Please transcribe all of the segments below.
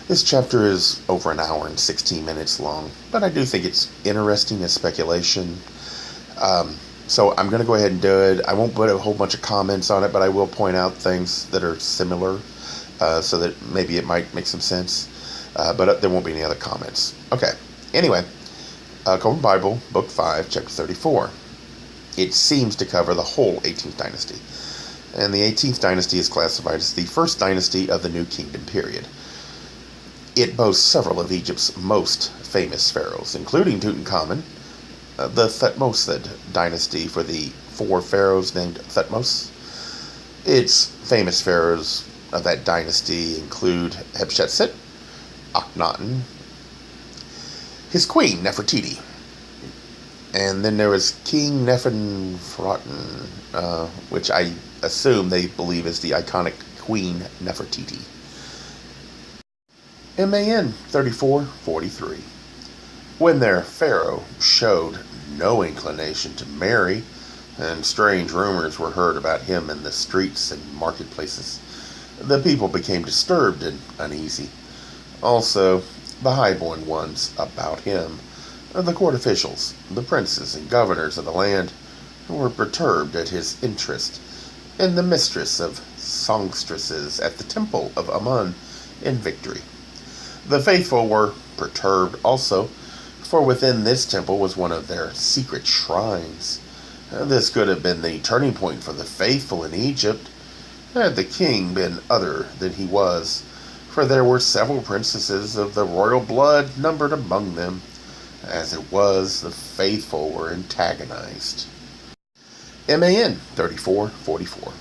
This chapter is over an hour and 16 minutes long, but I do think it's interesting as speculation. So I'm going to go ahead and do it. I won't put a whole bunch of comments on it, but I will point out things that are similar so that maybe it might make some sense. But there won't be any other comments. Okay. Anyway, Kolbrin Bible, Book 5, Chapter 34. It seems to cover the whole 18th dynasty. And the 18th dynasty is classified as the first dynasty of the New Kingdom period. It boasts several of Egypt's most famous pharaohs, including Tutankhamun, the Thutmose dynasty for the 4 pharaohs named Thutmose. Its famous pharaohs of that dynasty include Hatshepsut, Akhenaten, his queen Nefertiti, and then there was King Nefertiti, which I assume they believe is the iconic Queen Nefertiti. MAN 3443. When their pharaoh showed no inclination to marry, and strange rumors were heard about him in the streets and marketplaces, the people became disturbed and uneasy. Also, the highborn ones about him, the court officials, the princes and governors of the land, were perturbed at his interest in the mistress of songstresses at the temple of Amun in Victory. The faithful were perturbed also, for within this temple was one of their secret shrines. This could have been the turning point for the faithful in Egypt, had the king been other than he was, for there were several princesses of the royal blood numbered among them. As it was, the faithful were antagonized. MAN 3444.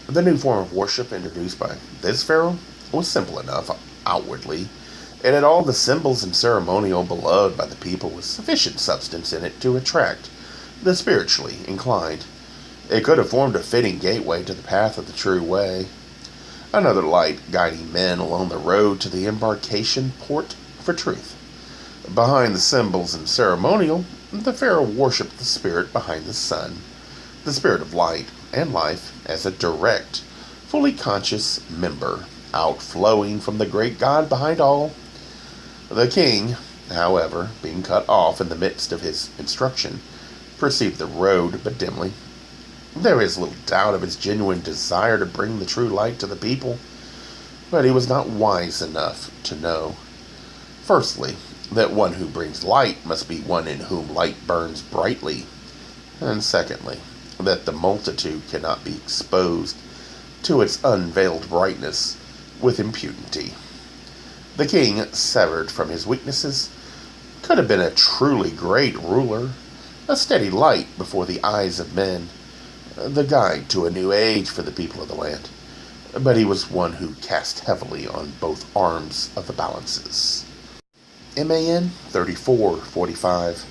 The new form of worship introduced by this pharaoh was simple enough outwardly, and had all the symbols and ceremonial beloved by the people with sufficient substance in it to attract the spiritually inclined. It could have formed a fitting gateway to the path of the true way, another light guiding men along the road to the embarkation port for truth. Behind the symbols and ceremonial, the pharaoh worshipped the spirit behind the sun, the spirit of light and life, as a direct, fully conscious member, outflowing from the great God behind all. The king, however, being cut off in the midst of his instruction, perceived the road but dimly. There is little doubt of his genuine desire to bring the true light to the people, but he was not wise enough to know, firstly, that one who brings light must be one in whom light burns brightly, and secondly, that the multitude cannot be exposed to its unveiled brightness with impunity. The king, severed from his weaknesses, could have been a truly great ruler, a steady light before the eyes of men, the guide to a new age for the people of the land. But he was one who cast heavily on both arms of the balances. MAN 3445.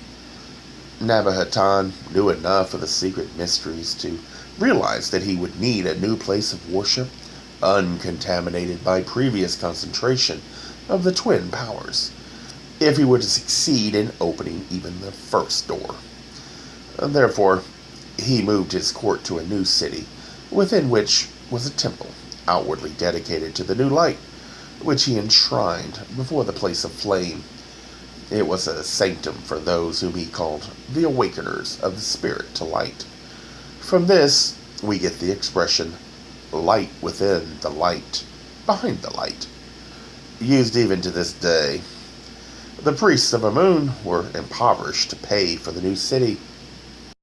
Nabhatan knew enough of the secret mysteries to realize that he would need a new place of worship, uncontaminated by previous concentration of the twin powers, if he were to succeed in opening even the first door. Therefore, he moved his court to a new city, within which was a temple, outwardly dedicated to the new light, which he enshrined before the place of flame. It was a sanctum for those whom he called the awakeners of the spirit to light. From this, we get the expression, light within the light, behind the light, used even to this day. The priests of Amun were impoverished to pay for the new city,